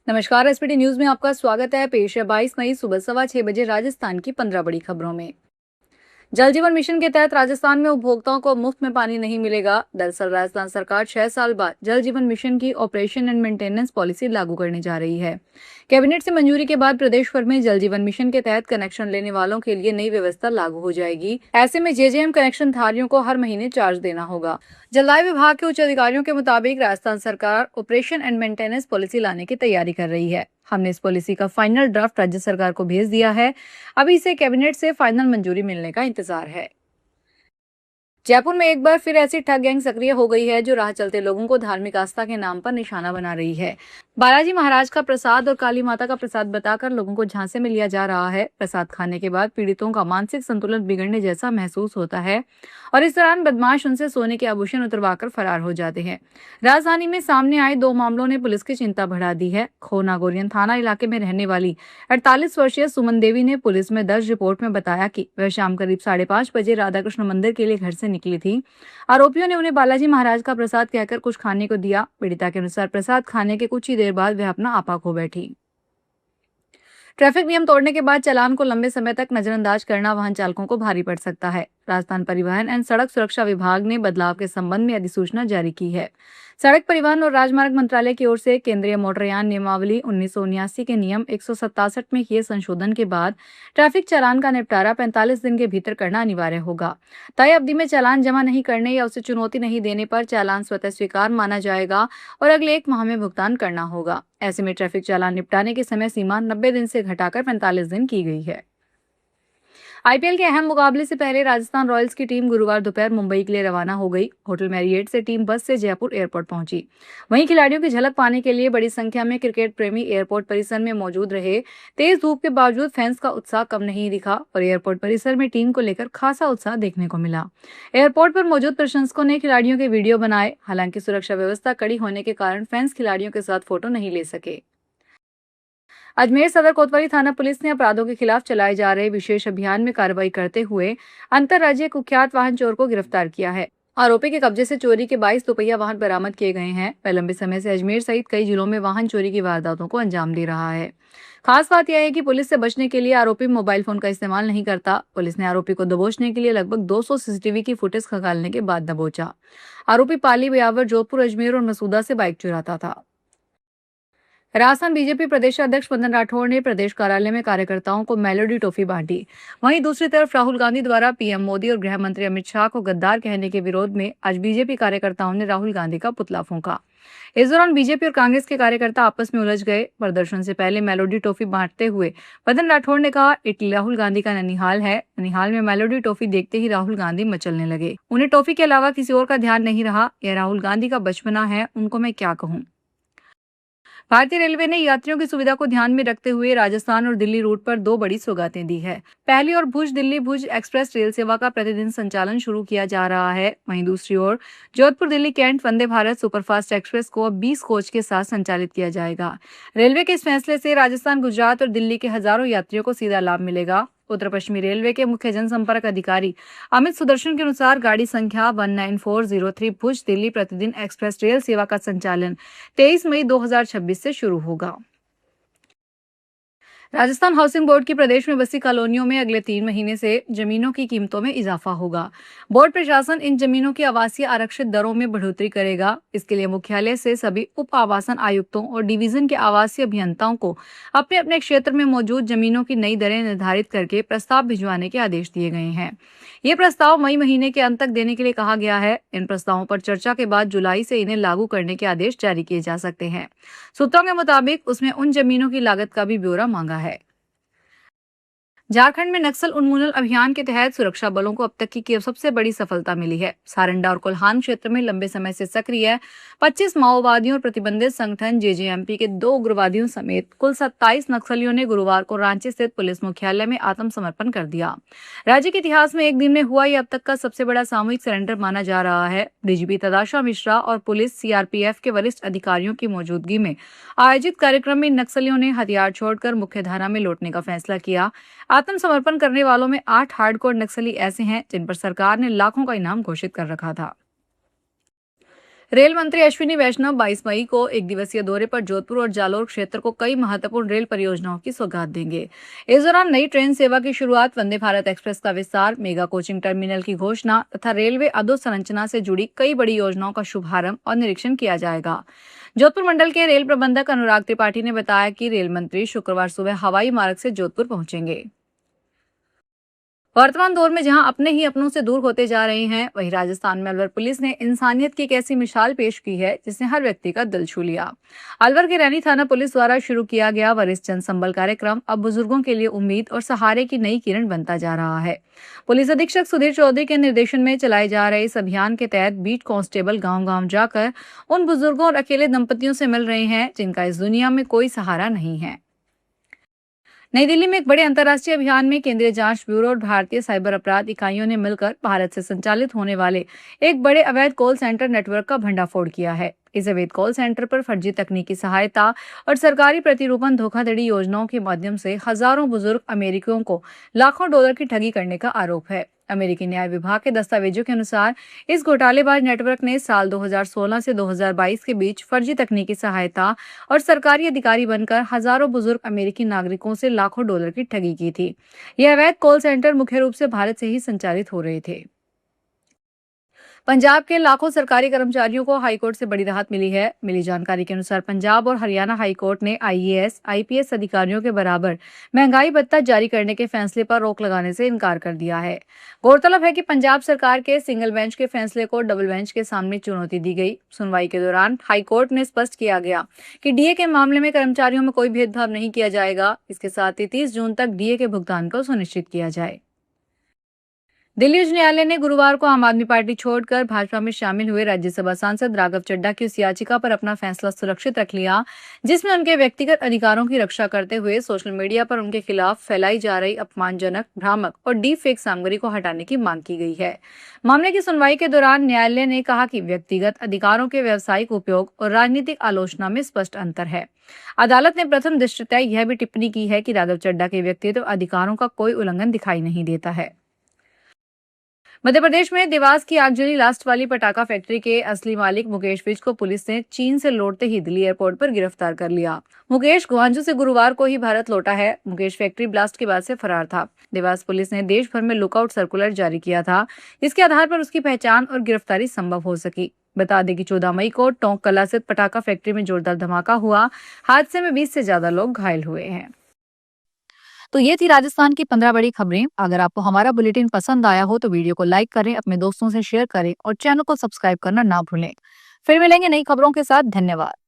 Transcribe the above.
नमस्कार। SPT news में आपका स्वागत है। पेश है 22 मई सुबह 6:15 राजस्थान की 15 बड़ी खबरों में। जल जीवन मिशन के तहत राजस्थान में उपभोक्ताओं को मुफ्त में पानी नहीं मिलेगा। दरअसल राजस्थान सरकार 6 साल बाद जल जीवन मिशन की ऑपरेशन एंड मेंटेनेंस पॉलिसी लागू करने जा रही है। कैबिनेट से मंजूरी के बाद प्रदेश भर में जल जीवन मिशन के तहत कनेक्शन लेने वालों के लिए नई व्यवस्था लागू हो जाएगी। ऐसे में जेजेएम कनेक्शन धारियों को हर महीने चार्ज देना होगा। जलदाय विभाग के उच्च अधिकारियों के मुताबिक राजस्थान सरकार ऑपरेशन एंड मेंटेनेंस पॉलिसी लाने की तैयारी कर रही है। हमने इस पॉलिसी का फाइनल ड्राफ्ट राज्य सरकार को भेज दिया है। अभी इसे कैबिनेट से फाइनल मंजूरी मिलने का इंतजार है। जयपुर में एक बार फिर ऐसी ठग गैंग सक्रिय हो गई है जो राह चलते लोगों को धार्मिक आस्था के नाम पर निशाना बना रही है। बालाजी महाराज का प्रसाद और काली माता का प्रसाद बताकर लोगों को झांसे में लिया जा रहा है। प्रसाद खाने के बाद पीड़ितों का मानसिक संतुलन बिगड़ने जैसा महसूस होता है और इस दौरान बदमाश उनसे सोने के आभूषण उतरवाकर फरार हो जाते हैं। राजधानी में सामने आए 2 मामलों ने पुलिस की चिंता बढ़ा दी है। खो नागौरियन थाना इलाके में रहने वाली 48 वर्षीय सुमन देवी ने पुलिस में दर्ज रिपोर्ट में बताया कि वह शाम करीब 5:30 बजे राधाकृष्ण मंदिर के लिए घर से निकली थी। आरोपियों ने उन्हें बालाजी महाराज का प्रसाद कहकर कुछ खाने को दिया। पीड़िता के अनुसार प्रसाद खाने के कुछ ही देर बाद वह अपना आपा खो बैठी। ट्रैफिक नियम तोड़ने के बाद चालान को लंबे समय तक नजरअंदाज करना वाहन चालकों को भारी पड़ सकता है। राजस्थान परिवहन एवं सड़क सुरक्षा विभाग ने बदलाव के संबंध में अधिसूचना जारी की है। सड़क परिवहन और राजमार्ग मंत्रालय की ओर से केंद्रीय मोटरयान नियमावली 1979 के नियम 167 में किए संशोधन के बाद ट्रैफिक चालान का निपटारा 45 दिन के भीतर करना अनिवार्य होगा। तय अवधि में चालान जमा नहीं करने या उसे चुनौती नहीं देने पर चालान स्वतः स्वीकार माना जाएगा और अगले 1 माह में भुगतान करना होगा। ऐसे में ट्रैफिक चालान निपटाने की समय सीमा 90 दिन से घटाकर 45 दिन की गई है। आईपीएल के अहम मुकाबले से पहले राजस्थान रॉयल्स की टीम गुरुवार दोपहर मुंबई के लिए रवाना हो गई। होटल मैरिएट से टीम बस से जयपुर एयरपोर्ट पहुंची। वहीं खिलाड़ियों की झलक पाने के लिए बड़ी संख्या में क्रिकेट प्रेमी एयरपोर्ट परिसर में मौजूद रहे। तेज धूप के बावजूद फैंस का उत्साह कम नहीं दिखा और एयरपोर्ट परिसर में टीम को लेकर खासा उत्साह देखने को मिला। एयरपोर्ट पर मौजूद प्रशंसकों ने खिलाड़ियों के वीडियो बनाए। हालांकि सुरक्षा व्यवस्था कड़ी होने के कारण फैंस खिलाड़ियों के साथ फोटो नहीं ले सके। अजमेर सदर कोतवाली थाना पुलिस ने अपराधों के खिलाफ चलाए जा रहे विशेष अभियान में कार्रवाई करते हुए अंतर्राज्यीय कुख्यात वाहन चोर को गिरफ्तार किया है। आरोपी के कब्जे से चोरी के 22 दोपहिया वाहन बरामद किए गए हैं। वह लंबे समय से अजमेर सहित कई जिलों में वाहन चोरी की वारदातों को अंजाम दे रहा है। खास बात यह है कि पुलिस से बचने के लिए आरोपी मोबाइल फोन का इस्तेमाल नहीं करता। पुलिस ने आरोपी को दबोचने के लिए लगभग 200 सीसीटीवी की फुटेज खंगालने के बाद दबोचा। आरोपी पाली, ब्यावर, जोधपुर, अजमेर और मसूदा से बाइक चुराता था। राजस्थान बीजेपी प्रदेशाध्यक्ष मदन राठौड़ ने प्रदेश कार्यालय में कार्यकर्ताओं को मेलोडी टॉफी बांटी। वहीं दूसरी तरफ राहुल गांधी द्वारा पीएम मोदी और गृह मंत्री अमित शाह को गद्दार कहने के विरोध में आज बीजेपी कार्यकर्ताओं ने राहुल गांधी का पुतला फूंका। इस दौरान बीजेपी और कांग्रेस के कार्यकर्ता आपस में उलझ गए। प्रदर्शन से पहले मेलोडी टॉफी बांटते हुए मदन राठौड़ ने कहा, इटली राहुल गांधी का ननिहाल है। ननिहाल में मेलोडी टॉफी देखते ही राहुल गांधी मचलने लगे। उन्हें टॉफी के अलावा किसी और का ध्यान नहीं रहा। यह राहुल गांधी का बचपना है, उनको मैं क्या कहूँ। भारतीय रेलवे ने यात्रियों की सुविधा को ध्यान में रखते हुए राजस्थान और दिल्ली रूट पर 2 बड़ी सौगातें दी है। पहली ओर भुज दिल्ली भुज एक्सप्रेस रेल सेवा का प्रतिदिन संचालन शुरू किया जा रहा है। वहीं दूसरी ओर Jodhpur Delhi cantt Vande Bharat superfast express को अब 20 कोच के साथ संचालित किया जाएगा। रेलवे के इस फैसले से राजस्थान, गुजरात और दिल्ली के हजारों यात्रियों को सीधा लाभ मिलेगा। उत्तर पश्चिमी रेलवे के मुख्य जनसंपर्क अधिकारी अमित सुदर्शन के अनुसार गाड़ी संख्या 19403 भुज दिल्ली प्रतिदिन एक्सप्रेस रेल सेवा का संचालन 23 मई 2026 से शुरू होगा। राजस्थान हाउसिंग बोर्ड की प्रदेश में बसी कॉलोनियों में अगले 3 महीने से जमीनों की कीमतों में इजाफा होगा। बोर्ड प्रशासन इन जमीनों की आवासीय आरक्षित दरों में बढ़ोतरी करेगा। इसके लिए मुख्यालय से सभी उप आवासन आयुक्तों और डिवीजन के आवासीय अभियंताओं को अपने अपने क्षेत्र में मौजूद जमीनों की नई दरें निर्धारित करके प्रस्ताव भिजवाने के आदेश दिए गए हैं। ये प्रस्ताव मई महीने के अंत तक देने के लिए कहा गया है। इन प्रस्तावों पर चर्चा के बाद जुलाई से इन्हें लागू करने के आदेश जारी किए जा सकते हैं। सूत्रों के मुताबिक उसमें उन जमीनों की लागत का भी ब्यौरा मांगा है। झारखंड में नक्सल उन्मूलन अभियान के तहत सुरक्षा बलों को अब तक की सबसे बड़ी सफलता मिली है। सारंडा और कोल्हान क्षेत्र में लंबे समय से सक्रिय 25 माओवादियों और प्रतिबंधित संगठन जेजेएमपी के 2 उग्रवादियों समेत कुल 27 नक्सलियों ने गुरुवार को रांची स्थित पुलिस मुख्यालय में आत्मसमर्पण कर दिया। राज्य के इतिहास में एक दिन में हुआ यह अब तक का सबसे बड़ा सामूहिक सरेंडर माना जा रहा है। डीजीपी तदाशा मिश्रा और पुलिस सीआरपीएफ के वरिष्ठ अधिकारियों की मौजूदगी में आयोजित कार्यक्रम में नक्सलियों ने हथियार छोड़कर मुख्यधारा में लौटने का फैसला किया। आत्मसमर्पण करने वालों में 8 हार्डकोर नक्सली ऐसे हैं जिन पर सरकार ने लाखों का इनाम घोषित कर रखा था। रेल मंत्री अश्विनी वैष्णव 22 मई को एक दिवसीय दौरे पर जोधपुर और जालोर क्षेत्र को कई महत्वपूर्ण रेल परियोजनाओं की सौगात देंगे। इस दौरान नई ट्रेन सेवा की शुरुआत, वंदे भारत एक्सप्रेस का विस्तार, मेगा कोचिंग टर्मिनल की घोषणा तथा रेलवे अधोसंरचना से जुड़ी कई बड़ी योजनाओं का शुभारंभ और निरीक्षण किया जाएगा। जोधपुर मंडल के रेल प्रबंधक अनुराग त्रिपाठी ने बताया कि रेल मंत्री शुक्रवार सुबह हवाई मार्ग से जोधपुर पहुंचेंगे। वर्तमान दौर में जहां अपने ही अपनों से दूर होते जा रहे हैं, वहीं राजस्थान में अलवर पुलिस ने इंसानियत की एक ऐसी मिसाल पेश की है जिसने हर व्यक्ति का दिल छू लिया। अलवर के रैनी थाना पुलिस द्वारा शुरू किया गया वरिष्ठ जन संबल कार्यक्रम अब बुजुर्गों के लिए उम्मीद और सहारे की नई किरण बनता जा रहा है। पुलिस अधीक्षक सुधीर चौधरी के निर्देशन में चलाए जा रहे इस अभियान के तहत बीट कांस्टेबल गांव-गांव जाकर उन बुजुर्गों और अकेले दंपतियों से मिल रहे हैं जिनका इस दुनिया में कोई सहारा नहीं है। नई दिल्ली में एक बड़े अंतर्राष्ट्रीय अभियान में केंद्रीय जांच ब्यूरो और भारतीय साइबर अपराध इकाइयों ने मिलकर भारत से संचालित होने वाले एक बड़े अवैध कॉल सेंटर नेटवर्क का भंडाफोड़ किया है। इस अवैध कॉल सेंटर पर फर्जी तकनीकी सहायता और सरकारी प्रतिरूपण धोखाधड़ी योजनाओं के माध्यम से हजारों बुजुर्ग अमेरिकियों को लाखों डॉलर की ठगी करने का आरोप है। अमेरिकी न्याय विभाग के दस्तावेजों के अनुसार इस घोटालेबाज नेटवर्क ने साल 2016 से 2022 के बीच फर्जी तकनीकी सहायता और सरकारी अधिकारी बनकर हजारों बुजुर्ग अमेरिकी नागरिकों से लाखों डॉलर की ठगी की थी। यह अवैध कॉल सेंटर मुख्य रूप से भारत से ही संचालित हो रहे थे। पंजाब के लाखों सरकारी कर्मचारियों को हाईकोर्ट से बड़ी राहत मिली है। मिली जानकारी के अनुसार पंजाब और हरियाणा हाईकोर्ट ने आईएएस, आईपीएस अधिकारियों के बराबर महंगाई भत्ता जारी करने के फैसले पर रोक लगाने से इनकार कर दिया है। गौरतलब है कि पंजाब सरकार के सिंगल बेंच के फैसले को डबल बेंच के सामने चुनौती दी गई। सुनवाई के दौरान हाईकोर्ट ने स्पष्ट किया गया कि डीए के मामले में कर्मचारियों में कोई भेदभाव नहीं किया जाएगा। इसके साथ ही 30 जून तक डीए के भुगतान को सुनिश्चित किया जाए। दिल्ली उच्च न्यायालय ने गुरुवार को आम आदमी पार्टी छोड़कर भाजपा में शामिल हुए राज्यसभा सांसद राघव चड्ढा की उस याचिका पर अपना फैसला सुरक्षित रख लिया जिसमें उनके व्यक्तिगत अधिकारों की रक्षा करते हुए सोशल मीडिया पर उनके खिलाफ फैलाई जा रही अपमानजनक, भ्रामक और डीप फेक सामग्री को हटाने की मांग की गई है। मामले की सुनवाई के दौरान न्यायालय ने कहा कि व्यक्तिगत अधिकारों के व्यावसायिक उपयोग और राजनीतिक आलोचना में स्पष्ट अंतर है। अदालत ने प्रथम दृष्टया यह भी टिप्पणी की है कि राघव चड्ढा के व्यक्तिगत अधिकारों का कोई उल्लंघन दिखाई नहीं देता है। मध्य प्रदेश में देवास की आगजनी लास्ट वाली पटाखा फैक्ट्री के असली मालिक मुकेश विज को पुलिस ने चीन से लौटते ही दिल्ली एयरपोर्ट पर गिरफ्तार कर लिया। मुकेश ग्वांझू से गुरुवार को ही भारत लौटा है। मुकेश फैक्ट्री ब्लास्ट के बाद से फरार था। देवास पुलिस ने देश भर में लुकआउट सर्कुलर जारी किया था, जिसके आधार पर उसकी पहचान और गिरफ्तारी संभव हो सकी। बता दें कि 14 मई को टोंक कला स्थित पटाखा फैक्ट्री में जोरदार धमाका हुआ। हादसे में 20 से ज्यादा लोग घायल हुए हैं। तो ये थी राजस्थान की 15 बड़ी खबरें। अगर आपको हमारा बुलेटिन पसंद आया हो तो वीडियो को लाइक करें, अपने दोस्तों से शेयर करें और चैनल को सब्सक्राइब करना ना भूलें। फिर मिलेंगे नई खबरों के साथ। धन्यवाद।